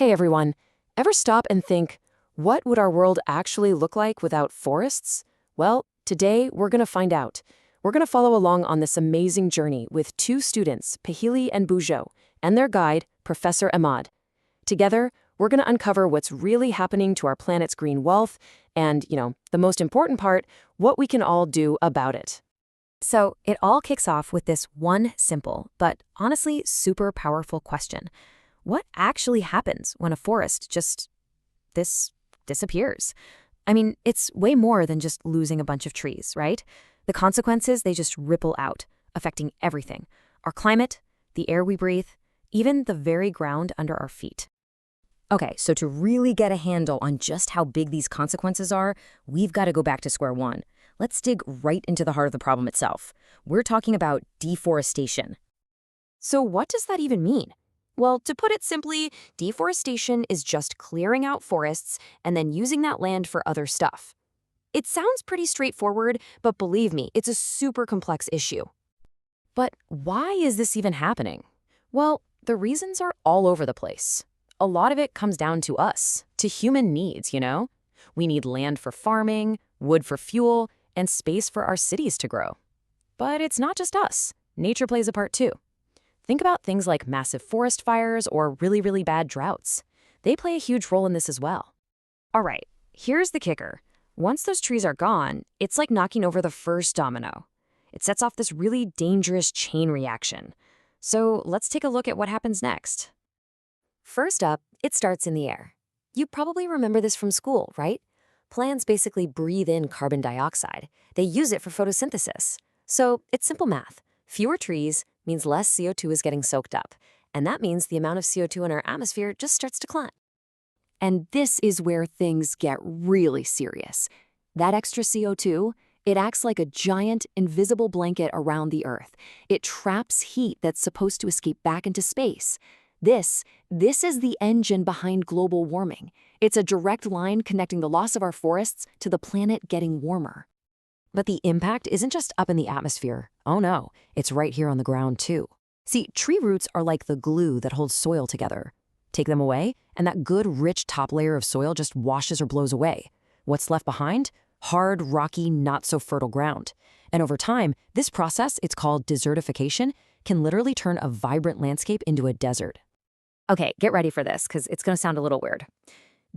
Hey everyone, ever stop and think, what would our world actually look like without forests? Well, today we're going to find out. We're going to follow along on this amazing journey with two students, Pahili and Bujo, and their guide, Professor Ahmad. Together, we're going to uncover what's really happening to our planet's green wealth and, the most important part, what we can all do about it. So it all kicks off with this one simple, but honestly super powerful question. What actually happens when a forest just disappears? I mean, it's way more than just losing a bunch of trees, right? The consequences, they just ripple out, affecting everything. Our climate, the air we breathe, even the very ground under our feet. Okay, so to really get a handle on just how big these consequences are, we've got to go back to square one. Let's dig right into the heart of the problem itself. We're talking about deforestation. So what does that even mean? Well, to put it simply, deforestation is just clearing out forests and then using that land for other stuff. It sounds pretty straightforward, but believe me, it's a super complex issue. But why is this even happening? Well, the reasons are all over the place. A lot of it comes down to us, to human needs, We need land for farming, wood for fuel, and space for our cities to grow. But it's not just us. Nature plays a part too. Think about things like massive forest fires or really, really bad droughts. They play a huge role in this as well. All right, here's the kicker. Once those trees are gone, it's like knocking over the first domino. It sets off this really dangerous chain reaction. So let's take a look at what happens next. First up, it starts in the air. You probably remember this from school, right? Plants basically breathe in carbon dioxide. They use it for photosynthesis. So it's simple math. Fewer trees means less CO2 is getting soaked up. And that means the amount of CO2 in our atmosphere just starts to climb. And this is where things get really serious. That extra CO2, it acts like a giant, invisible blanket around the Earth. It traps heat that's supposed to escape back into space. This is the engine behind global warming. It's a direct line connecting the loss of our forests to the planet getting warmer. But the impact isn't just up in the atmosphere. Oh no, it's right here on the ground too. See, tree roots are like the glue that holds soil together. Take them away, and that good, rich top layer of soil just washes or blows away. What's left behind? Hard, rocky, not-so-fertile ground. And over time, this process, it's called desertification, can literally turn a vibrant landscape into a desert. Okay, get ready for this, because it's going to sound a little weird.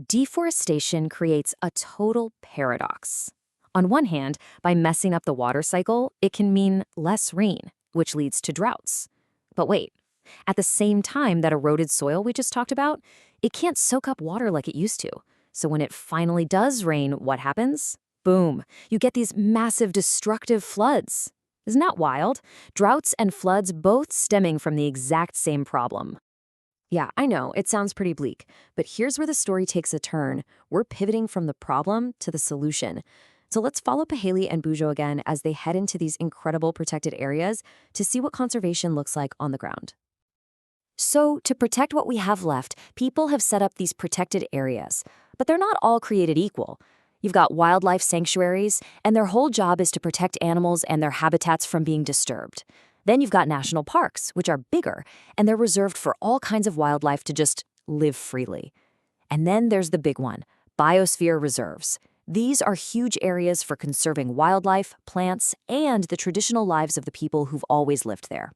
Deforestation creates a total paradox. On one hand, by messing up the water cycle, it can mean less rain, which leads to droughts. But wait, at the same time that eroded soil we just talked about, it can't soak up water like it used to. So when it finally does rain, what happens? Boom, you get these massive destructive floods. Isn't that wild? Droughts and floods both stemming from the exact same problem. Yeah, I know, it sounds pretty bleak, but here's where the story takes a turn. We're pivoting from the problem to the solution. So let's follow Pahili and Bujo again as they head into these incredible protected areas to see what conservation looks like on the ground. So to protect what we have left, people have set up these protected areas, but they're not all created equal. You've got wildlife sanctuaries, and their whole job is to protect animals and their habitats from being disturbed. Then you've got national parks, which are bigger, and they're reserved for all kinds of wildlife to just live freely. And then there's the big one, Biosphere reserves. These are huge areas for conserving wildlife, plants, and the traditional lives of the people who've always lived there.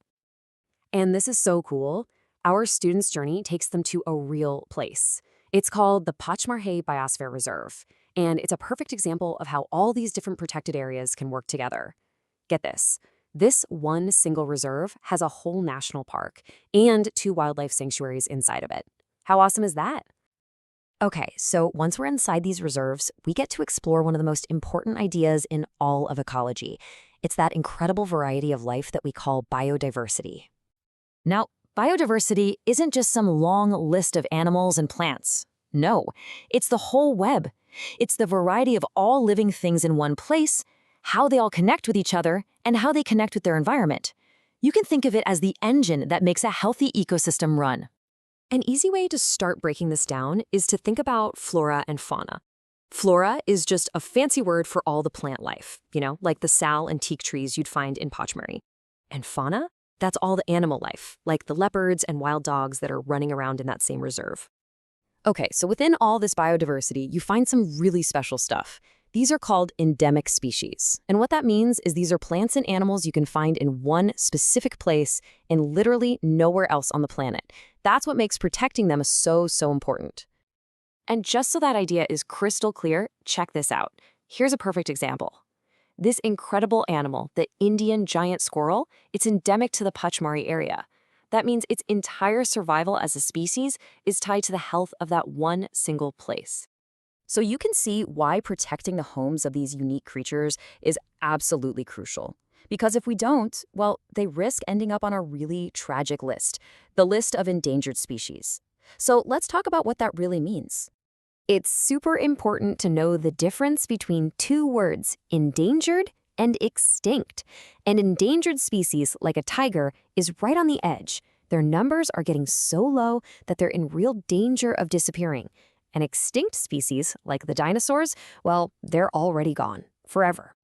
And this is so cool. Our students' journey takes them to a real place. It's called the Pachmarhe Biosphere Reserve, and it's a perfect example of how all these different protected areas can work together. Get this. This one single reserve has a whole national park and 2 wildlife sanctuaries inside of it. How awesome is that? Okay, so once we're inside these reserves, we get to explore one of the most important ideas in all of ecology. It's that incredible variety of life that we call biodiversity. Now, biodiversity isn't just some long list of animals and plants. No, it's the whole web. It's the variety of all living things in one place, how they all connect with each other, and how they connect with their environment. You can think of it as the engine that makes a healthy ecosystem run. An easy way to start breaking this down is to think about flora and fauna. Flora is just a fancy word for all the plant life, like the sal and teak trees you'd find in Pachmarhi. And fauna? That's all the animal life, like the leopards and wild dogs that are running around in that same reserve. Okay, so within all this biodiversity, you find some really special stuff. These are called endemic species. And what that means is these are plants and animals you can find in one specific place and literally nowhere else on the planet. That's what makes protecting them so important. And just so that idea is crystal clear, check this out. Here's a perfect example. This incredible animal, the Indian giant squirrel, it's endemic to the Pachmari area. That means its entire survival as a species is tied to the health of that one single place. So you can see why protecting the homes of these unique creatures is absolutely crucial. Because if we don't, well, they risk ending up on a really tragic list, the list of endangered species. So let's talk about what that really means. It's super important to know the difference between two words, endangered and extinct. An endangered species, like a tiger, is right on the edge. Their numbers are getting so low that they're in real danger of disappearing. An extinct species, like the dinosaurs, well, they're already gone, forever.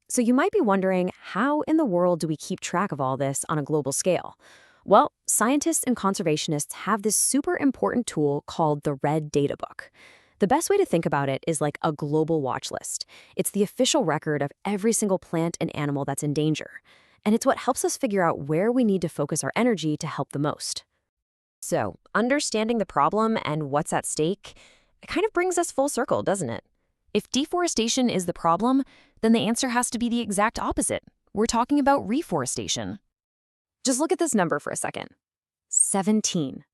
So you might be wondering, how in the world do we keep track of all this on a global scale? Well, scientists and conservationists have this super important tool called the Red Data Book. The best way to think about it is like a global watch list. It's the official record of every single plant and animal that's in danger. And it's what helps us figure out where we need to focus our energy to help the most. So, understanding the problem and what's at stake, it kind of brings us full circle, doesn't it? If deforestation is the problem, then the answer has to be the exact opposite. We're talking about reforestation. Just look at this number for a second. 17.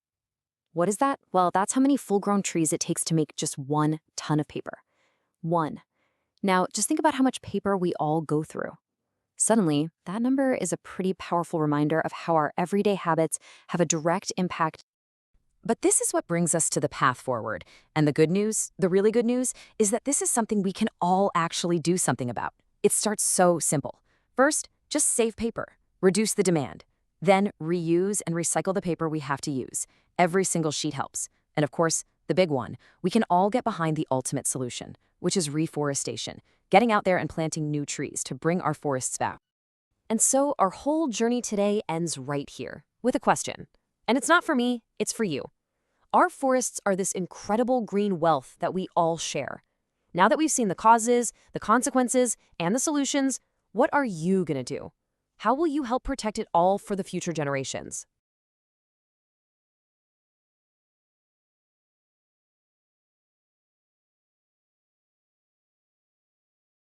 What is that? Well, that's how many full-grown trees it takes to make just 1 ton of paper. 1. Now, just think about how much paper we all go through. Suddenly, that number is a pretty powerful reminder of how our everyday habits have a direct impact. But this is what brings us to the path forward. And the good news, the really good news, is that this is something we can all actually do something about. It starts so simple. First, just save paper. Reduce the demand. Then reuse and recycle the paper we have to use. Every single sheet helps. And of course, the big one, we can all get behind the ultimate solution, which is reforestation, getting out there and planting new trees to bring our forests back. And so our whole journey today ends right here with a question. And it's not for me, it's for you. Our forests are this incredible green wealth that we all share. Now that we've seen the causes, the consequences, and the solutions, what are you going to do? How will you help protect it all for the future generations?